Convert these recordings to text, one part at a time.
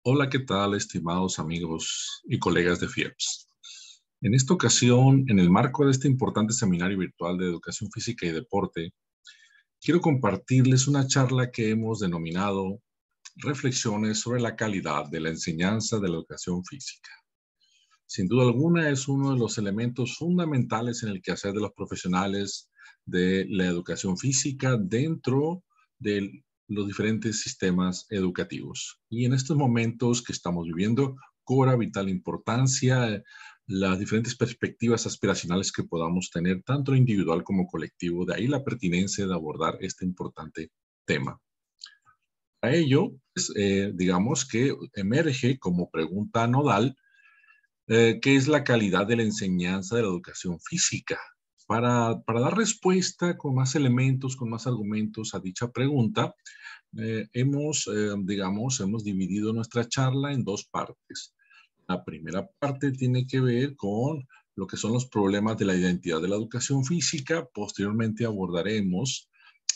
Hola, ¿qué tal, estimados amigos y colegas de FIEPS? En esta ocasión, en el marco de este importante seminario virtual de educación física y deporte, quiero compartirles una charla que hemos denominado Reflexiones sobre la calidad de la enseñanza de la educación física. Sin duda alguna, es uno de los elementos fundamentales en el quehacer de los profesionales de la educación física dentro de los diferentes sistemas educativos. Y en estos momentos que estamos viviendo, cobra vital importancia las diferentes perspectivas aspiracionales que podamos tener, tanto individual como colectivo. De ahí la pertinencia de abordar este importante tema. A ello, pues, digamos que emerge como pregunta nodal, ¿qué es la calidad de la enseñanza de la educación física? Para dar respuesta con más elementos, con más argumentos a dicha pregunta, hemos dividido nuestra charla en dos partes. La primera parte tiene que ver con lo que son los problemas de la identidad de la educación física. Posteriormente abordaremos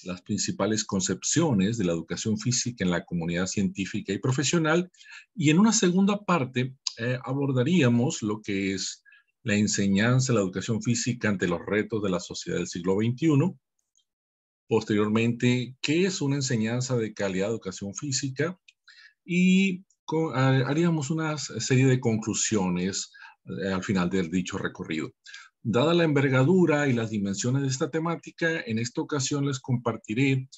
las principales concepciones de la educación física en la comunidad científica y profesional. Y en una segunda parte abordaríamos lo que es la enseñanza de la educación física ante los retos de la sociedad del siglo XXI. Posteriormente, ¿qué es una enseñanza de calidad de educación física? Y haríamos una serie de conclusiones al final del dicho recorrido. Dada la envergadura y las dimensiones de esta temática, en esta ocasión les compartiré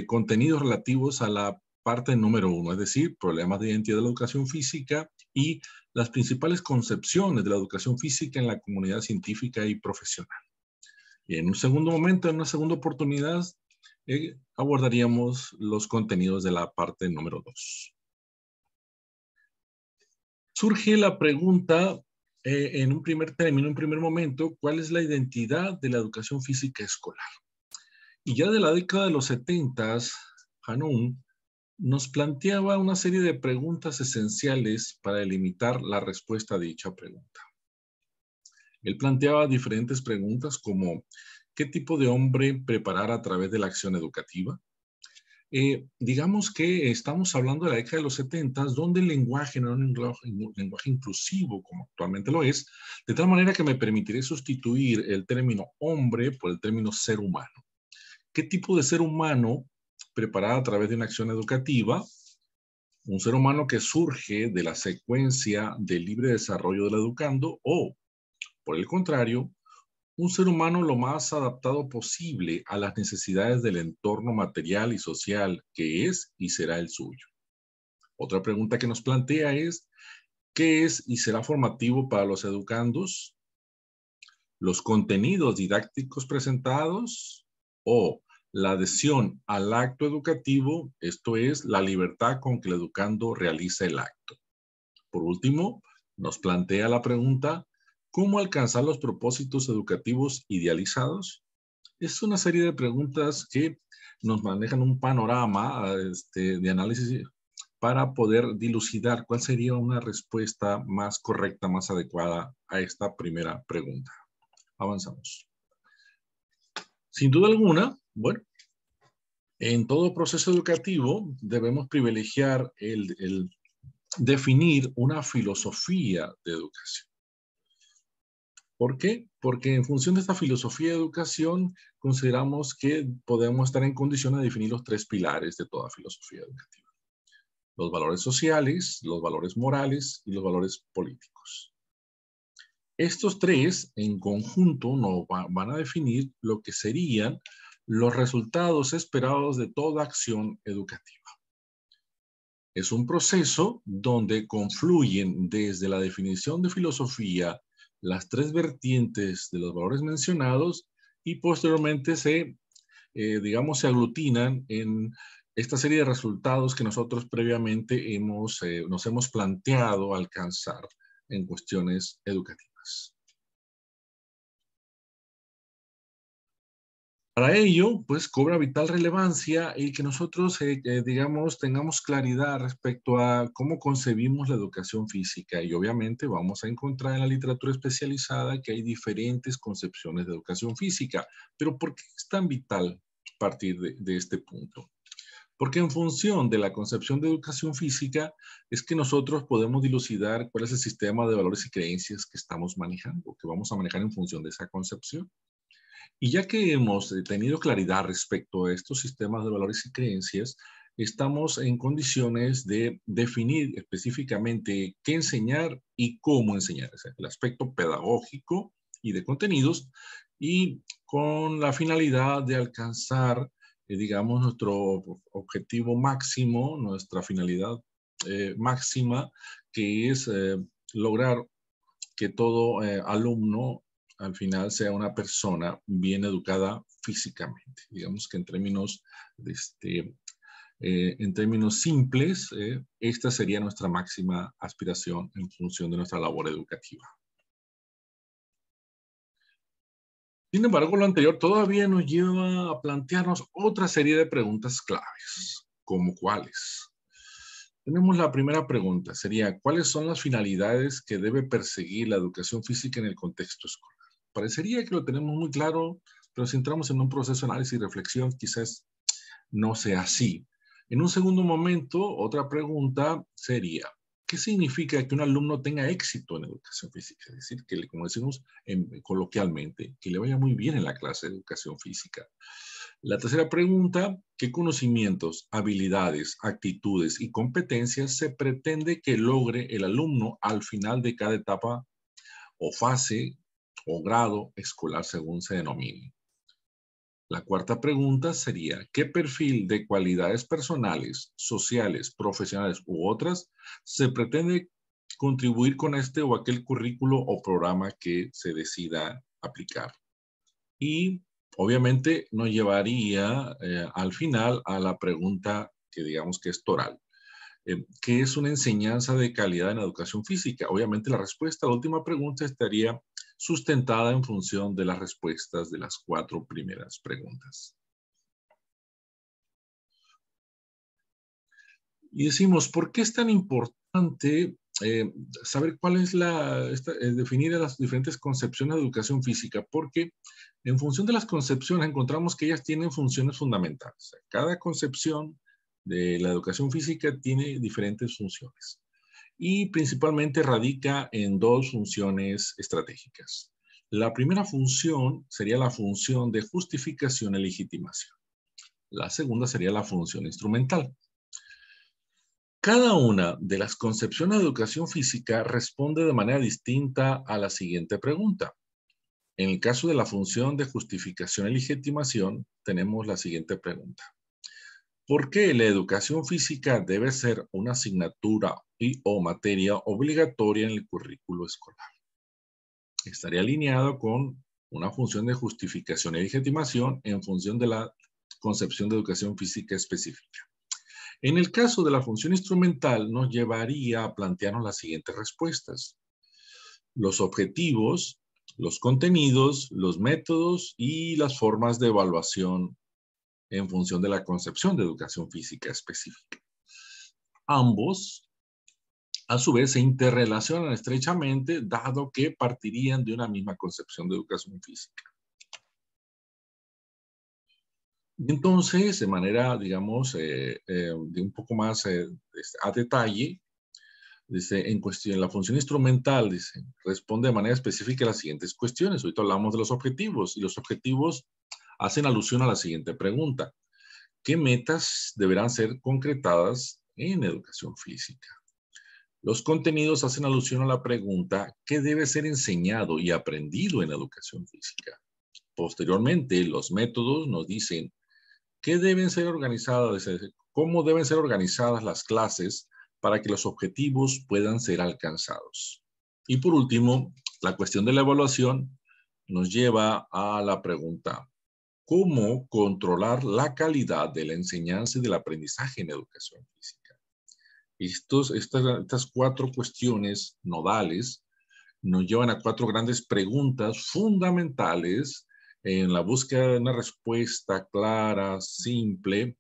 contenidos relativos a la parte número 1, es decir, problemas de identidad de la educación física y las principales concepciones de la educación física en la comunidad científica y profesional. Y en un segundo momento, en una segunda oportunidad, abordaríamos los contenidos de la parte número 2. Surge la pregunta en un primer término, en un primer momento, ¿cuál es la identidad de la educación física escolar? Y ya de la década de los 70, Hanum nos planteaba una serie de preguntas esenciales para delimitar la respuesta a dicha pregunta. Él planteaba diferentes preguntas como, ¿qué tipo de hombre preparar a través de la acción educativa? Digamos que estamos hablando de la década de los 70, donde el lenguaje no era un lenguaje inclusivo como actualmente lo es, de tal manera que me permitiré sustituir el término hombre por el término ser humano. ¿Qué tipo de ser humano preparado a través de una acción educativa? Un ser humano que surge de la secuencia del libre desarrollo del educando o, por el contrario, un ser humano lo más adaptado posible a las necesidades del entorno material y social que es y será el suyo. Otra pregunta que nos plantea es, ¿qué es y será formativo para los educandos? ¿Los contenidos didácticos presentados o la adhesión al acto educativo, esto es, la libertad con que el educando realiza el acto? Por último, nos plantea la pregunta, ¿cómo alcanzar los propósitos educativos idealizados? Es una serie de preguntas que nos manejan un panorama de análisis para poder dilucidar cuál sería una respuesta más correcta, más adecuada a esta primera pregunta. Avanzamos. Sin duda alguna, bueno, en todo proceso educativo debemos privilegiar el definir una filosofía de educación. ¿Por qué? Porque en función de esta filosofía de educación consideramos que podemos estar en condiciones de definir los tres pilares de toda filosofía educativa. Los valores sociales, los valores morales y los valores políticos. Estos tres en conjunto nos van a definir lo que serían los resultados esperados de toda acción educativa. Es un proceso donde confluyen desde la definición de filosofía las tres vertientes de los valores mencionados y posteriormente se aglutinan en esta serie de resultados que nosotros previamente nos hemos planteado alcanzar en cuestiones educativas. Para ello, pues cobra vital relevancia el que nosotros, digamos, tengamos claridad respecto a cómo concebimos la educación física y obviamente vamos a encontrar en la literatura especializada que hay diferentes concepciones de educación física. Pero ¿por qué es tan vital partir de este punto? Porque en función de la concepción de educación física es que nosotros podemos dilucidar cuál es el sistema de valores y creencias que estamos manejando, que vamos a manejar en función de esa concepción. Y ya que hemos tenido claridad respecto a estos sistemas de valores y creencias, estamos en condiciones de definir específicamente qué enseñar y cómo enseñar, o sea, el aspecto pedagógico y de contenidos, y con la finalidad de alcanzar, digamos, nuestro objetivo máximo, nuestra finalidad máxima, que es lograr que todo alumno al final sea una persona bien educada físicamente. Digamos que en términos simples, esta sería nuestra máxima aspiración en función de nuestra labor educativa. Sin embargo, lo anterior todavía nos lleva a plantearnos otra serie de preguntas claves, como cuáles. Tenemos la primera pregunta, sería, ¿cuáles son las finalidades que debe perseguir la educación física en el contexto escolar? Parecería que lo tenemos muy claro, pero si entramos en un proceso de análisis y reflexión, quizás no sea así. En un segundo momento, otra pregunta sería, ¿qué significa que un alumno tenga éxito en educación física? Es decir, que, como decimos coloquialmente, que le vaya muy bien en la clase de educación física. La tercera pregunta, ¿qué conocimientos, habilidades, actitudes y competencias se pretende que logre el alumno al final de cada etapa o fase o grado escolar según se denomine? La cuarta pregunta sería, ¿qué perfil de cualidades personales, sociales, profesionales u otras se pretende contribuir con este o aquel currículo o programa que se decida aplicar? Y obviamente nos llevaría al final a la pregunta que digamos que es toral. ¿Qué es una enseñanza de calidad en educación física? Obviamente la respuesta a la última pregunta estaría sustentada en función de las respuestas de las cuatro primeras preguntas. Y decimos, ¿por qué es tan importante saber cuál es definir las diferentes concepciones de educación física? Porque en función de las concepciones encontramos que ellas tienen funciones fundamentales. Cada concepción de la educación física tiene diferentes funciones y principalmente radica en dos funciones estratégicas. La primera función sería la función de justificación y legitimación. La segunda sería la función instrumental. Cada una de las concepciones de educación física responde de manera distinta a la siguiente pregunta. En el caso de la función de justificación y legitimación, tenemos la siguiente pregunta. ¿Por qué la educación física debe ser una asignatura y o materia obligatoria en el currículo escolar? Estaría alineado con una función de justificación y legitimación en función de la concepción de educación física específica. En el caso de la función instrumental, nos llevaría a plantearnos las siguientes respuestas. Los objetivos, los contenidos, los métodos y las formas de evaluación en función de la concepción de educación física específica. Ambos, a su vez, se interrelacionan estrechamente, dado que partirían de una misma concepción de educación física. Y entonces, de manera, digamos, de un poco más a detalle, dice, en cuestión, la función instrumental, dice, responde de manera específica a las siguientes cuestiones. Ahorita hablamos de los objetivos, y los objetivos hacen alusión a la siguiente pregunta. ¿Qué metas deberán ser concretadas en educación física? Los contenidos hacen alusión a la pregunta, ¿qué debe ser enseñado y aprendido en educación física? Posteriormente, los métodos nos dicen, ¿qué deben ser organizadas? ¿Cómo deben ser organizadas las clases para que los objetivos puedan ser alcanzados? Y por último, la cuestión de la evaluación nos lleva a la pregunta, ¿cómo controlar la calidad de la enseñanza y del aprendizaje en educación física? Estas cuatro cuestiones nodales nos llevan a cuatro grandes preguntas fundamentales en la búsqueda de una respuesta clara, simple,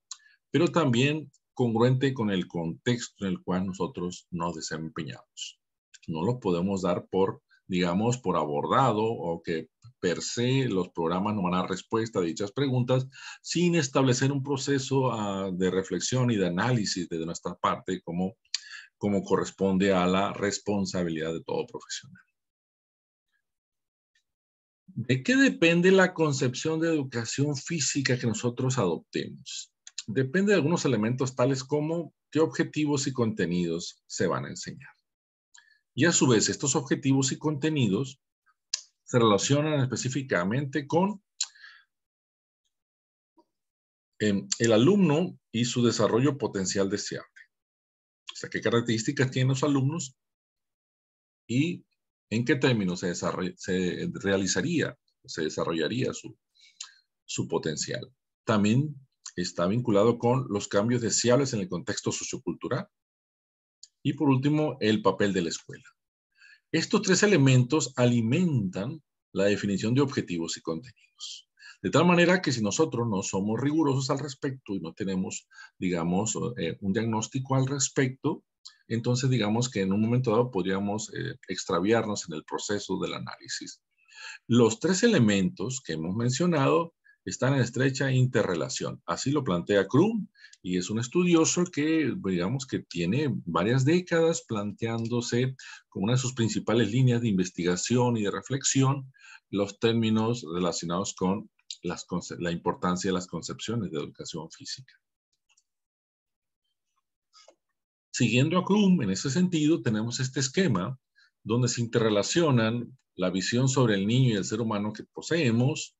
pero también congruente con el contexto en el cual nosotros nos desempeñamos. No lo podemos dar por, digamos, por abordado o que per se los programas no van a dar respuesta a dichas preguntas sin establecer un proceso de reflexión y de análisis desde nuestra parte como corresponde a la responsabilidad de todo profesional. ¿De qué depende la concepción de educación física que nosotros adoptemos? Depende de algunos elementos tales como qué objetivos y contenidos se van a enseñar. Y a su vez, estos objetivos y contenidos se relacionan específicamente con el alumno y su desarrollo potencial deseable. O sea, qué características tienen los alumnos y en qué términos se desarrollaría su potencial. También está vinculado con los cambios deseables en el contexto sociocultural. Y por último, el papel de la escuela. Estos tres elementos alimentan la definición de objetivos y contenidos. De tal manera que si nosotros no somos rigurosos al respecto y no tenemos, digamos, un diagnóstico al respecto, entonces digamos que en un momento dado podríamos extraviarnos en el proceso del análisis. Los tres elementos que hemos mencionado están en estrecha interrelación. Así lo plantea Crum, y es un estudioso que, digamos, que tiene varias décadas planteándose como una de sus principales líneas de investigación y de reflexión los términos relacionados con la importancia de las concepciones de educación física. Siguiendo a Crum, en ese sentido, tenemos este esquema donde se interrelacionan la visión sobre el niño y el ser humano que poseemos,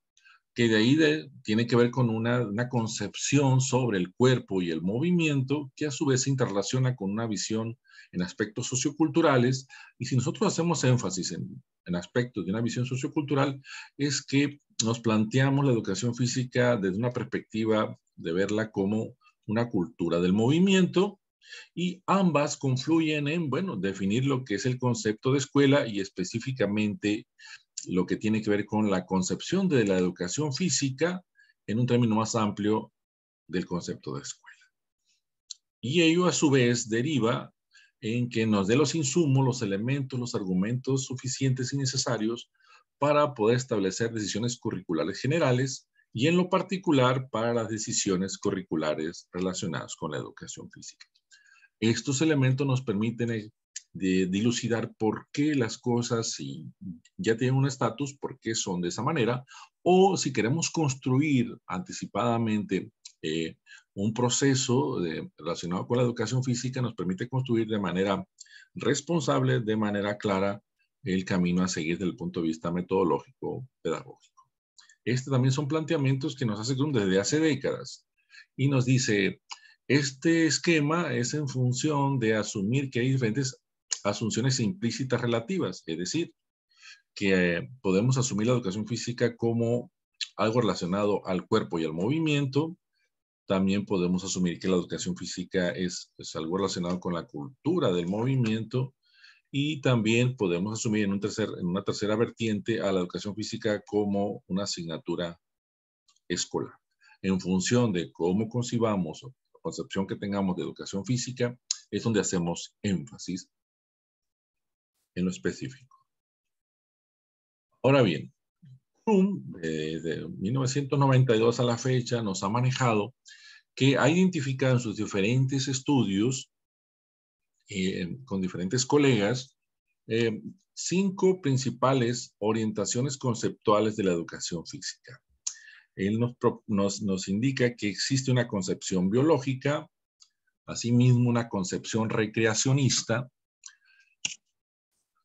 que de ahí tiene que ver con una concepción sobre el cuerpo y el movimiento, que a su vez se interrelaciona con una visión en aspectos socioculturales. Y si nosotros hacemos énfasis en aspectos de una visión sociocultural, es que nos planteamos la educación física desde una perspectiva de verla como una cultura del movimiento, y ambas confluyen en, bueno, definir lo que es el concepto de escuela y específicamente lo que tiene que ver con la concepción de la educación física en un término más amplio del concepto de escuela. Y ello a su vez deriva en que nos dé los insumos, los elementos, los argumentos suficientes y necesarios para poder establecer decisiones curriculares generales y en lo particular para las decisiones curriculares relacionadas con la educación física. Estos elementos nos permiten dilucidar por qué las cosas, si ya tienen un estatus, por qué son de esa manera, o si queremos construir anticipadamente un proceso relacionado con la educación física, nos permite construir de manera responsable, de manera clara, el camino a seguir desde el punto de vista metodológico, pedagógico. Estos también son planteamientos que nos hace Crum desde hace décadas y nos dice, este esquema es en función de asumir que hay diferentes asunciones implícitas relativas, es decir, que podemos asumir la educación física como algo relacionado al cuerpo y al movimiento. También podemos asumir que la educación física es algo relacionado con la cultura del movimiento, y también podemos asumir en una tercera vertiente a la educación física como una asignatura escolar. En función de cómo concibamos o la concepción que tengamos de educación física, es donde hacemos énfasis en lo específico. Ahora bien, Crum, de 1992 a la fecha, nos ha manejado que ha identificado en sus diferentes estudios con diferentes colegas 5 principales orientaciones conceptuales de la educación física. Él nos indica que existe una concepción biológica, asimismo una concepción recreacionista.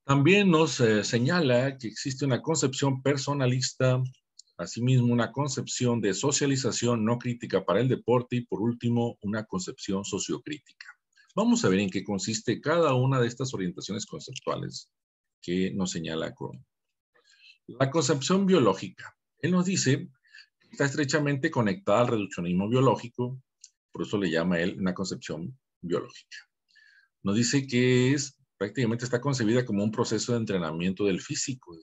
También nos señala que existe una concepción personalista, asimismo una concepción de socialización no crítica para el deporte y por último una concepción sociocrítica. Vamos a ver en qué consiste cada una de estas orientaciones conceptuales que nos señala Crum. La concepción biológica. Él nos dice que está estrechamente conectada al reduccionismo biológico, por eso le llama a él una concepción biológica. Nos dice que prácticamente está concebida como un proceso de entrenamiento del físico.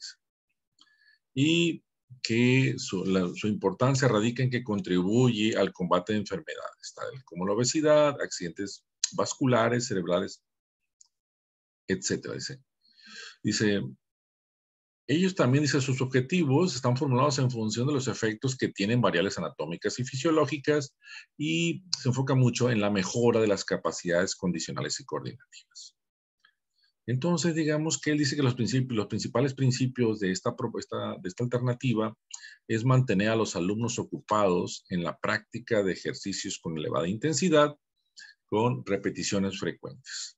Y que su importancia radica en que contribuye al combate de enfermedades, tales como la obesidad, accidentes vasculares, cerebrales, etcétera. Dice, ellos también, dice, sus objetivos están formulados en función de los efectos que tienen variables anatómicas y fisiológicas y se enfoca mucho en la mejora de las capacidades condicionales y coordinativas. Entonces, digamos que él dice que los principales principios de esta alternativa es mantener a los alumnos ocupados en la práctica de ejercicios con elevada intensidad, con repeticiones frecuentes.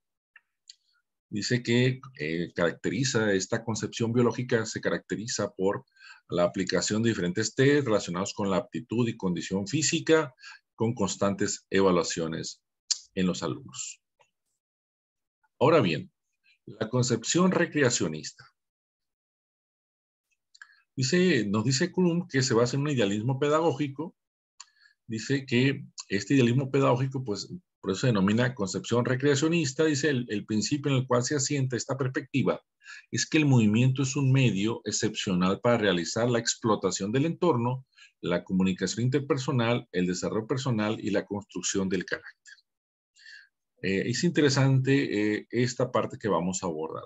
Dice que esta concepción biológica se caracteriza por la aplicación de diferentes test relacionados con la aptitud y condición física, con constantes evaluaciones en los alumnos. Ahora bien, la concepción recreacionista. Nos dice Kuhn que se basa en un idealismo pedagógico. Dice que este idealismo pedagógico, pues, por eso se denomina concepción recreacionista. Dice, el principio en el cual se asienta esta perspectiva es que el movimiento es un medio excepcional para realizar la explotación del entorno, la comunicación interpersonal, el desarrollo personal y la construcción del carácter. Es interesante esta parte que vamos a abordar.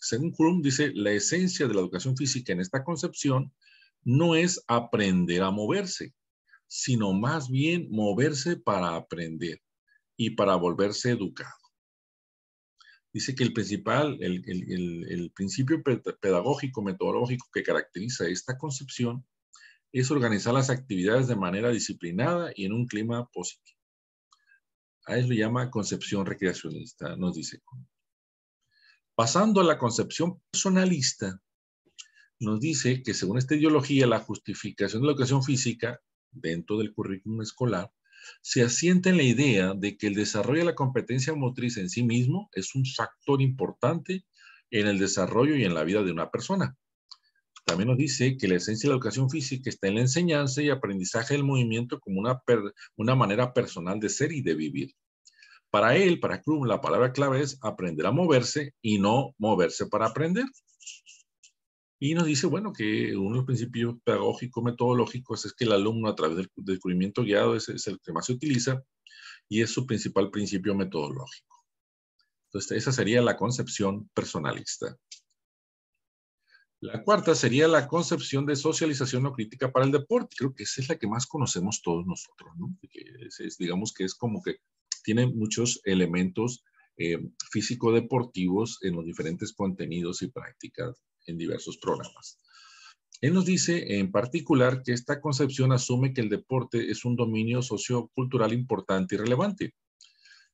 Según Kuhn, dice, la esencia de la educación física en esta concepción no es aprender a moverse, sino más bien moverse para aprender y para volverse educado. Dice que el principio pedagógico, metodológico que caracteriza esta concepción es organizar las actividades de manera disciplinada y en un clima positivo. A eso le llama concepción recreacionista, nos dice. Pasando a la concepción personalista, nos dice que según esta ideología, la justificación de la educación física dentro del currículum escolar se asienta en la idea de que el desarrollo de la competencia motriz en sí mismo es un factor importante en el desarrollo y en la vida de una persona. También nos dice que la esencia de la educación física está en la enseñanza y aprendizaje del movimiento como una manera personal de ser y de vivir. Para él, para Kuhn, la palabra clave es aprender a moverse y no moverse para aprender. Y nos dice, bueno, que uno de los principios pedagógicos, metodológicos, es que el alumno a través del descubrimiento guiado es el que más se utiliza y es su principal principio metodológico. Entonces, esa sería la concepción personalista. La cuarta sería la concepción de socialización no crítica para el deporte. Creo que esa es la que más conocemos todos nosotros, ¿no? Digamos que es como que tiene muchos elementos físico-deportivos en los diferentes contenidos y prácticas en diversos programas. Él nos dice en particular que esta concepción asume que el deporte es un dominio sociocultural importante y relevante.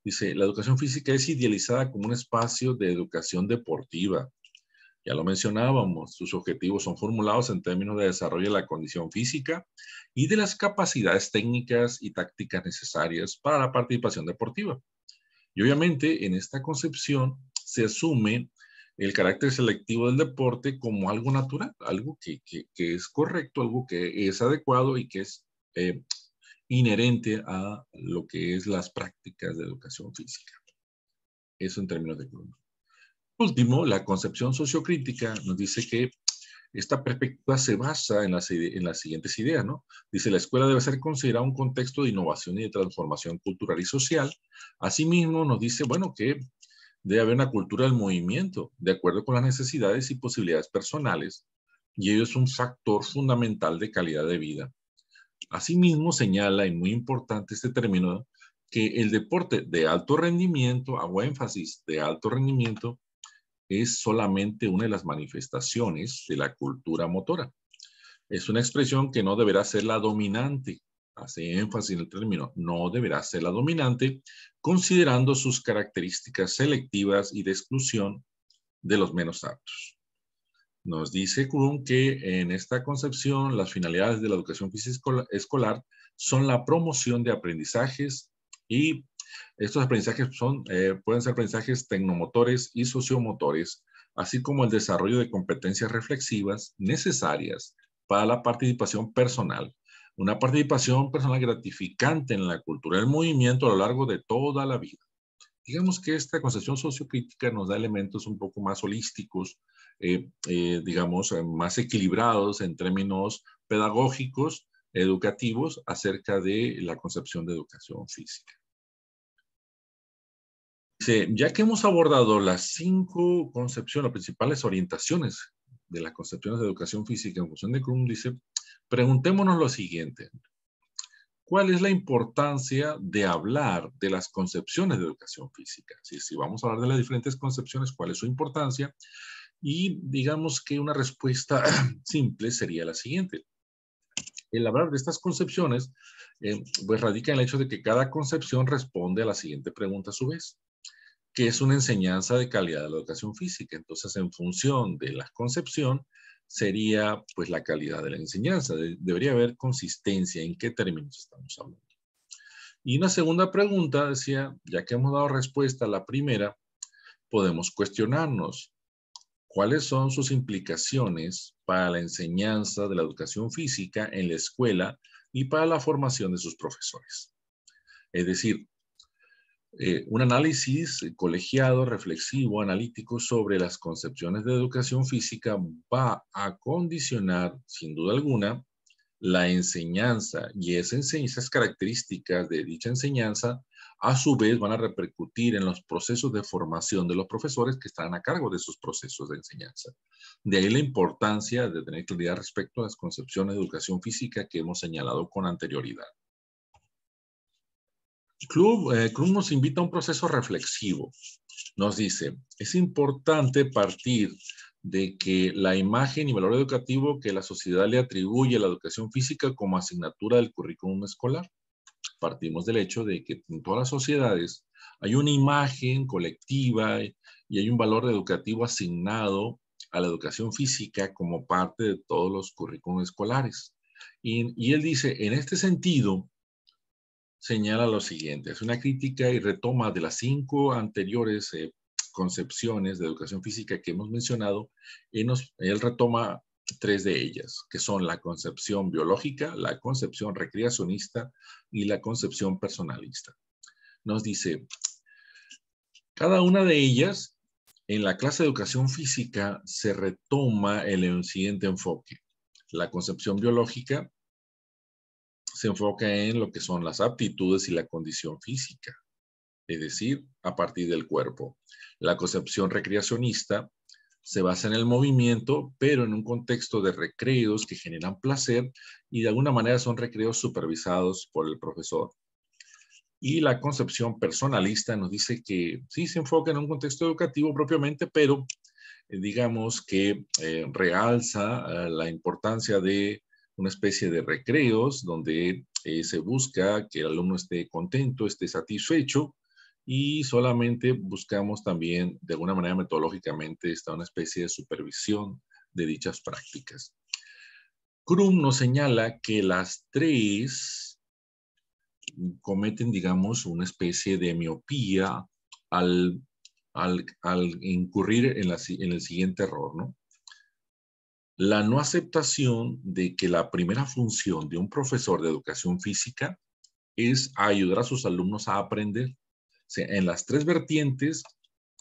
Dice, la educación física es idealizada como un espacio de educación deportiva. Ya lo mencionábamos, sus objetivos son formulados en términos de desarrollo de la condición física y de las capacidades técnicas y tácticas necesarias para la participación deportiva. Y obviamente en esta concepción se asume el carácter selectivo del deporte como algo natural, algo que es correcto, algo que es adecuado y que es inherente a lo que es las prácticas de educación física. Eso en términos de Kuhn. Último, la concepción sociocrítica nos dice que esta perspectiva se basa en las siguientes ideas, ¿no? Dice, la escuela debe ser considerada un contexto de innovación y de transformación cultural y social. Asimismo, nos dice, bueno, que debe haber una cultura del movimiento, de acuerdo con las necesidades y posibilidades personales, y ello es un factor fundamental de calidad de vida. Asimismo, señala, y muy importante este término, que el deporte de alto rendimiento, hago énfasis, de alto rendimiento, es solamente una de las manifestaciones de la cultura motora. Es una expresión que no deberá ser la dominante. Hace énfasis en el término, no deberá ser la dominante, considerando sus características selectivas y de exclusión de los menos aptos. Nos dice Kuhn que en esta concepción las finalidades de la educación física escolar son la promoción de aprendizajes y estos aprendizajes pueden ser aprendizajes tecnomotores y sociomotores, así como el desarrollo de competencias reflexivas necesarias para la participación personal. Una participación personal gratificante en la cultura del movimiento a lo largo de toda la vida. Digamos que esta concepción sociocrítica nos da elementos un poco más holísticos digamos, más equilibrados en términos pedagógicos, educativos, acerca de la concepción de educación física. Dice, ya que hemos abordado las 5 concepciones, las principales orientaciones de las concepciones de educación física en función de Crum, dice, preguntémonos lo siguiente. ¿Cuál es la importancia de hablar de las concepciones de educación física? Si vamos a hablar de las diferentes concepciones, ¿cuál es su importancia? Y digamos que una respuesta simple sería la siguiente. El hablar de estas concepciones, pues radica en el hecho de que cada concepción responde a la siguiente pregunta a su vez. ¿Qué es una enseñanza de calidad de la educación física? Entonces, en función de la concepción, sería pues la calidad de la enseñanza. Debería haber consistencia en qué términos estamos hablando. Y una segunda pregunta decía, ya que hemos dado respuesta a la primera, podemos cuestionarnos cuáles son sus implicaciones para la enseñanza de la educación física en la escuela y para la formación de sus profesores. Es decir, un análisis colegiado, reflexivo, analítico sobre las concepciones de educación física va a condicionar, sin duda alguna, la enseñanza y esas características de dicha enseñanza a su vez van a repercutir en los procesos de formación de los profesores que están a cargo de esos procesos de enseñanza. De ahí la importancia de tener claridad respecto a las concepciones de educación física que hemos señalado con anterioridad. Crum nos invita a un proceso reflexivo. Nos dice, es importante partir de que la imagen y valor educativo que la sociedad le atribuye a la educación física como asignatura del currículum escolar. Partimos del hecho de que en todas las sociedades hay una imagen colectiva y hay un valor educativo asignado a la educación física como parte de todos los currículums escolares. Y él dice, en este sentido, señala lo siguiente, es una crítica y retoma de las 5 anteriores concepciones de educación física que hemos mencionado, él retoma 3 de ellas, que son la concepción biológica, la concepción recreacionista y la concepción personalista. Nos dice, cada una de ellas, en la clase de educación física, se retoma el siguiente enfoque. La concepción biológica se enfoca en lo que son las aptitudes y la condición física, es decir, a partir del cuerpo. La concepción recreacionista se basa en el movimiento, pero en un contexto de recreos que generan placer y de alguna manera son recreos supervisados por el profesor. Y la concepción personalista nos dice que sí se enfoca en un contexto educativo propiamente, pero digamos que realza la importancia de una especie de recreos donde se busca que el alumno esté contento, esté satisfecho y solamente buscamos también de alguna manera metodológicamente una especie de supervisión de dichas prácticas. Crum nos señala que las 3 cometen, digamos, una especie de miopía al incurrir en el siguiente error, ¿no? La no aceptación de que la primera función de un profesor de educación física es ayudar a sus alumnos a aprender. O sea, en las 3 vertientes,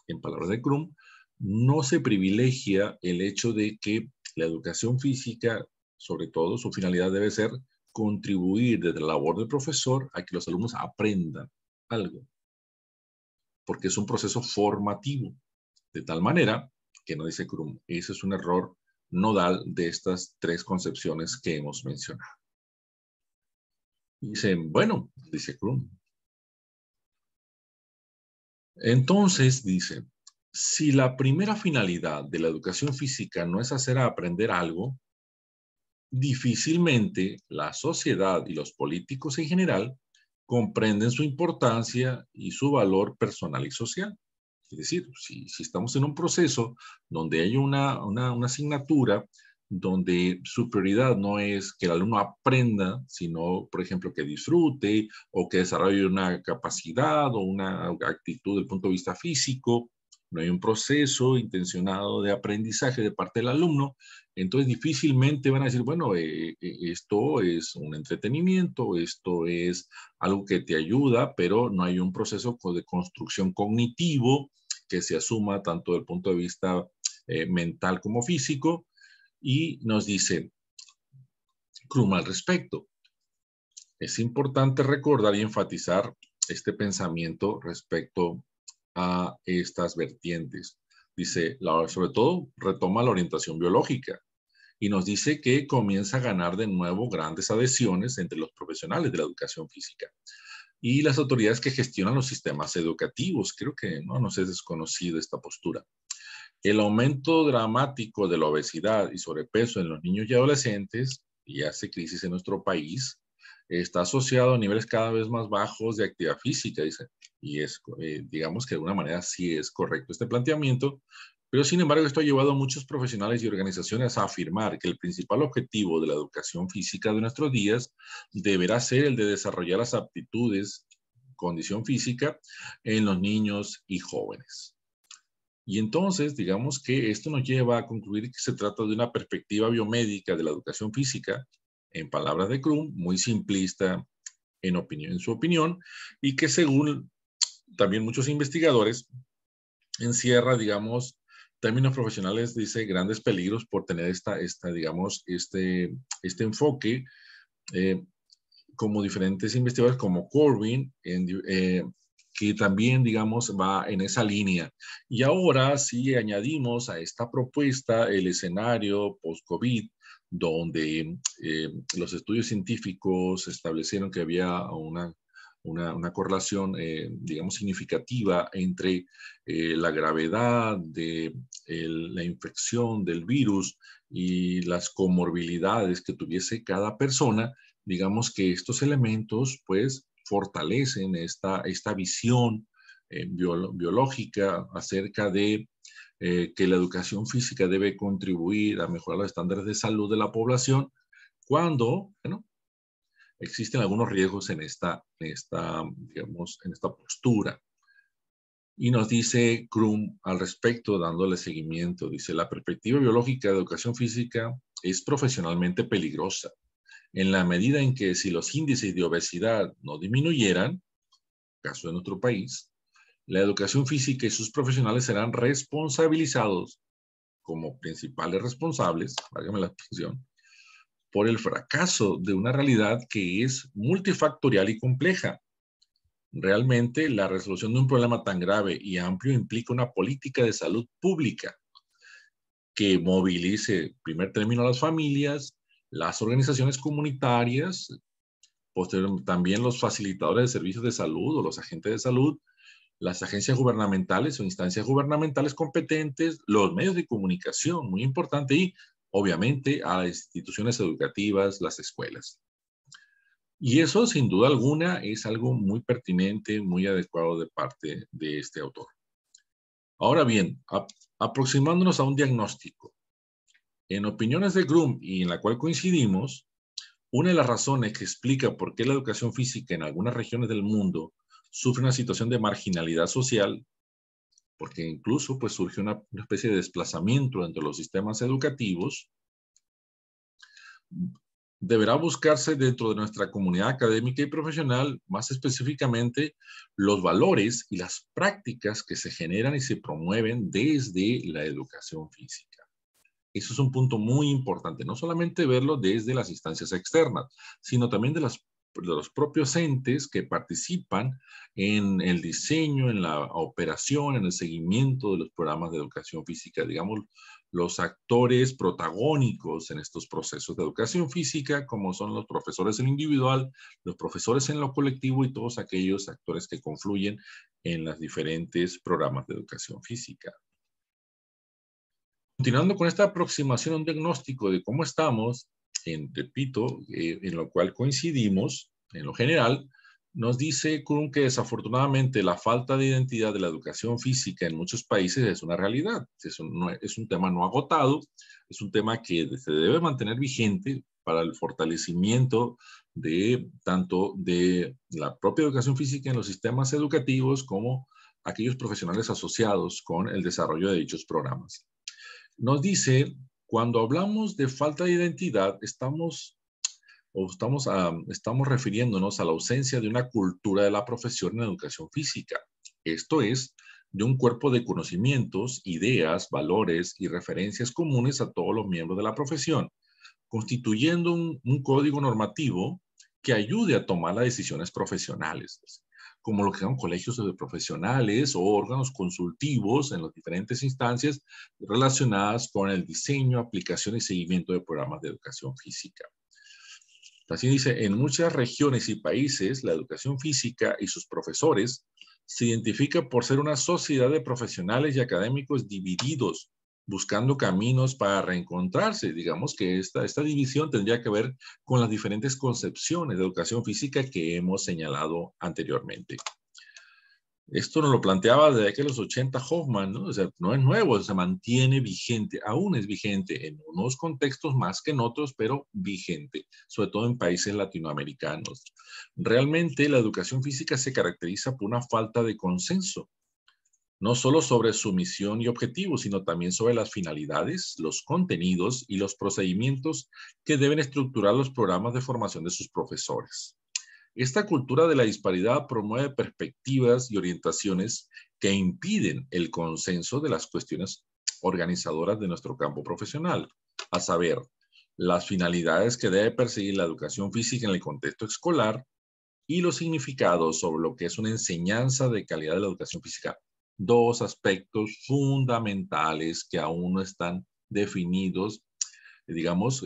en palabras de Crum, no se privilegia el hecho de que la educación física, sobre todo su finalidad debe ser contribuir desde la labor del profesor a que los alumnos aprendan algo, porque es un proceso formativo, de tal manera que no dice Crum, ese es un error nodal de estas 3 concepciones que hemos mencionado. Y dicen, bueno, dice Crum. Entonces, dice, si la primera finalidad de la educación física no es hacer aprender algo, difícilmente la sociedad y los políticos en general comprenden su importancia y su valor personal y social. Es decir, si estamos en un proceso donde hay una asignatura donde su prioridad no es que el alumno aprenda, sino, por ejemplo, que disfrute o que desarrolle una capacidad o una actitud desde el punto de vista físico, no hay un proceso intencionado de aprendizaje de parte del alumno, entonces difícilmente van a decir, bueno, esto es un entretenimiento, esto es algo que te ayuda, pero no hay un proceso de construcción cognitivo que se asuma tanto desde el punto de vista mental como físico, y nos dice Crum al respecto. Es importante recordar y enfatizar este pensamiento respecto a estas vertientes. Dice, sobre todo, retoma la orientación biológica y nos dice que comienza a ganar de nuevo grandes adhesiones entre los profesionales de la educación física y las autoridades que gestionan los sistemas educativos. Creo que no nos es desconocida esta postura. El aumento dramático de la obesidad y sobrepeso en los niños y adolescentes, y hace crisis en nuestro país, está asociado a niveles cada vez más bajos de actividad física, dice. Y es, digamos que de alguna manera sí es correcto este planteamiento, pero sin embargo esto ha llevado a muchos profesionales y organizaciones a afirmar que el principal objetivo de la educación física de nuestros días deberá ser el de desarrollar las aptitudes, condición física en los niños y jóvenes. Y entonces, digamos que esto nos lleva a concluir que se trata de una perspectiva biomédica de la educación física, en palabras de Crum, muy simplista en su opinión, y que según también muchos investigadores, encierra, digamos, términos profesionales, dice, grandes peligros por tener digamos, este enfoque, como diferentes investigadores, como Corbin, que también, digamos, va en esa línea. Y ahora sí añadimos a esta propuesta el escenario post-COVID, donde los estudios científicos establecieron que había una correlación, digamos, significativa entre la gravedad de la infección del virus y las comorbilidades que tuviese cada persona. Digamos que estos elementos, pues, fortalecen esta visión biológica acerca de que la educación física debe contribuir a mejorar los estándares de salud de la población cuando, bueno, existen algunos riesgos digamos, en esta postura. Y nos dice Crum al respecto, dándole seguimiento, dice, la perspectiva biológica de educación física es profesionalmente peligrosa en la medida en que si los índices de obesidad no disminuyeran, caso de nuestro país, la educación física y sus profesionales serán responsabilizados como principales responsables, válgame la expresión, por el fracaso de una realidad que es multifactorial y compleja. Realmente, la resolución de un problema tan grave y amplio implica una política de salud pública que movilice, en primer término, a las familias, las organizaciones comunitarias, también los facilitadores de servicios de salud o los agentes de salud, las agencias gubernamentales o instancias gubernamentales competentes, los medios de comunicación, muy importante, y obviamente a las instituciones educativas, las escuelas. Y eso, sin duda alguna, es algo muy pertinente, muy adecuado de parte de este autor. Ahora bien, aproximándonos a un diagnóstico. En opiniones de Crum, y en la cual coincidimos, una de las razones que explica por qué la educación física en algunas regiones del mundo sufre una situación de marginalidad social, porque incluso pues, surge una especie de desplazamiento entre los sistemas educativos, deberá buscarse dentro de nuestra comunidad académica y profesional, más específicamente, los valores y las prácticas que se generan y se promueven desde la educación física. Eso es un punto muy importante, no solamente verlo desde las instancias externas, sino también de los propios entes que participan en el diseño, en la operación, en el seguimiento de los programas de educación física, digamos, los actores protagónicos en estos procesos de educación física, como son los profesores en lo individual, los profesores en lo colectivo y todos aquellos actores que confluyen en los diferentes programas de educación física. Continuando con esta aproximación a un diagnóstico de cómo estamos, repito, en lo cual coincidimos, en lo general, nos dice Crum que desafortunadamente la falta de identidad de la educación física en muchos países es una realidad. Es un tema no agotado, es un tema que se debe mantener vigente para el fortalecimiento de tanto de la propia educación física en los sistemas educativos como aquellos profesionales asociados con el desarrollo de dichos programas. Nos dice, cuando hablamos de falta de identidad, estamos refiriéndonos a la ausencia de una cultura de la profesión en educación física. Esto es, de un cuerpo de conocimientos, ideas, valores y referencias comunes a todos los miembros de la profesión, constituyendo un código normativo que ayude a tomar las decisiones profesionales, como lo que son colegios de profesionales o órganos consultivos en las diferentes instancias relacionadas con el diseño, aplicación y seguimiento de programas de educación física. Así dice, en muchas regiones y países, la educación física y sus profesores se identifica por ser una sociedad de profesionales y académicos divididos, buscando caminos para reencontrarse. Digamos que esta división tendría que ver con las diferentes concepciones de educación física que hemos señalado anteriormente. Esto nos lo planteaba desde que los 80 Hoffman, ¿no? O sea, no es nuevo, se mantiene vigente, aún es vigente en unos contextos más que en otros, pero vigente, sobre todo en países latinoamericanos. Realmente la educación física se caracteriza por una falta de consenso, no solo sobre su misión y objetivos, sino también sobre las finalidades, los contenidos y los procedimientos que deben estructurar los programas de formación de sus profesores. Esta cultura de la disparidad promueve perspectivas y orientaciones que impiden el consenso de las cuestiones organizadoras de nuestro campo profesional, a saber, las finalidades que debe perseguir la educación física en el contexto escolar y los significados sobre lo que es una enseñanza de calidad de la educación física. Dos aspectos fundamentales que aún no están definidos, digamos,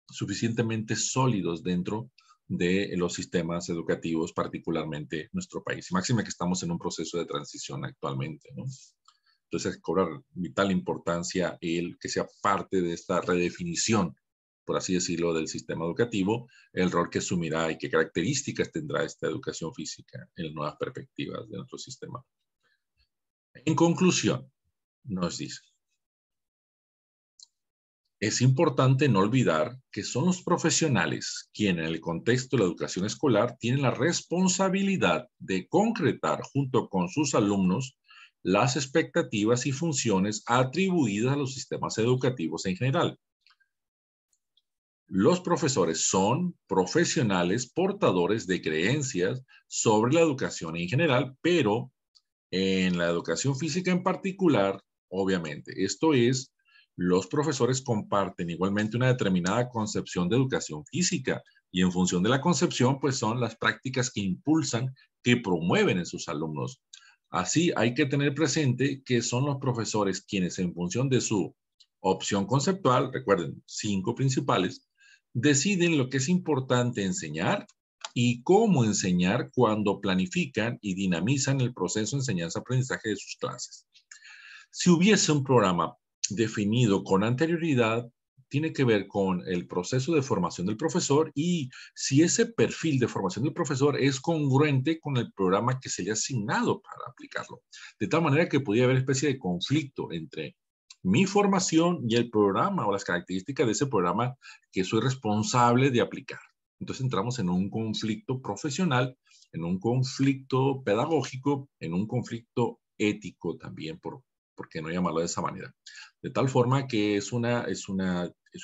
suficientemente sólidos dentro de los sistemas educativos, particularmente en nuestro país. Máxime que estamos en un proceso de transición actualmente, ¿no? Entonces, cobra vital importancia el que sea parte de esta redefinición, por así decirlo, del sistema educativo, el rol que asumirá y qué características tendrá esta educación física en las nuevas perspectivas de nuestro sistema. En conclusión, nos dice, es importante no olvidar que son los profesionales quienes en el contexto de la educación escolar tienen la responsabilidad de concretar junto con sus alumnos las expectativas y funciones atribuidas a los sistemas educativos en general. Los profesores son profesionales portadores de creencias sobre la educación en general, pero en la educación física en particular, obviamente, esto es, los profesores comparten igualmente una determinada concepción de educación física y en función de la concepción, pues son las prácticas que impulsan, que promueven en sus alumnos. Así hay que tener presente que son los profesores quienes en función de su opción conceptual, recuerden, 5 principales, deciden lo que es importante enseñar y cómo enseñar cuando planifican y dinamizan el proceso de enseñanza-aprendizaje de sus clases. Si hubiese un programa definido con anterioridad, tiene que ver con el proceso de formación del profesor y si ese perfil de formación del profesor es congruente con el programa que se le ha asignado para aplicarlo. De tal manera que podría haber especie de conflicto entre mi formación y el programa o las características de ese programa que soy responsable de aplicar. Entonces entramos en un conflicto profesional, en un conflicto pedagógico, en un conflicto ético también, por qué no llamarlo de esa manera. De tal forma que es un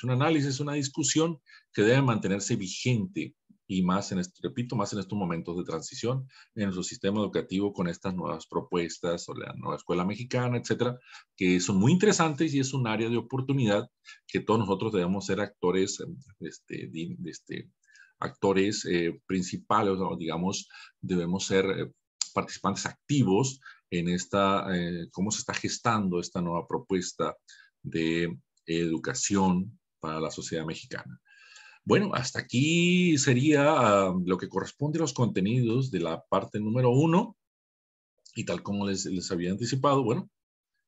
análisis, una discusión que debe mantenerse vigente y más repito, más en estos momentos de transición en nuestro sistema educativo con estas nuevas propuestas o la nueva escuela mexicana, etcétera, que son muy interesantes y es un área de oportunidad que todos nosotros debemos ser actores actores principales, ¿no? Digamos, debemos ser participantes activos en cómo se está gestando esta nueva propuesta de educación para la sociedad mexicana. Bueno, hasta aquí sería lo que corresponde a los contenidos de la parte número 1 y tal como les había anticipado, bueno,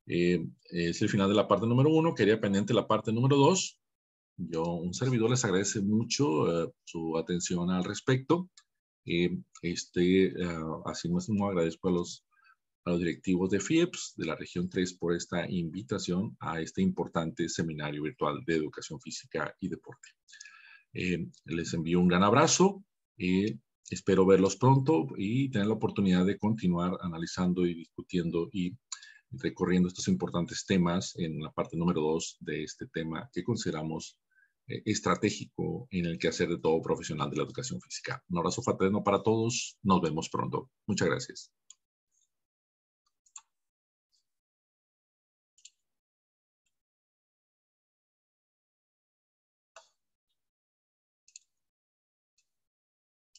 es el final de la parte número 1, quedaría pendiente la parte número 2. Un servidor les agradece mucho su atención al respecto. Así mismo agradezco a los directivos de FIEPS de la región 3 por esta invitación a este importante seminario virtual de educación física y deporte. Les envío un gran abrazo. Espero verlos pronto y tener la oportunidad de continuar analizando y discutiendo y recorriendo estos importantes temas en la parte número 2 de este tema que consideramos estratégico en el quehacer de todo profesional de la educación física. Un abrazo fraterno para todos. Nos vemos pronto. Muchas gracias.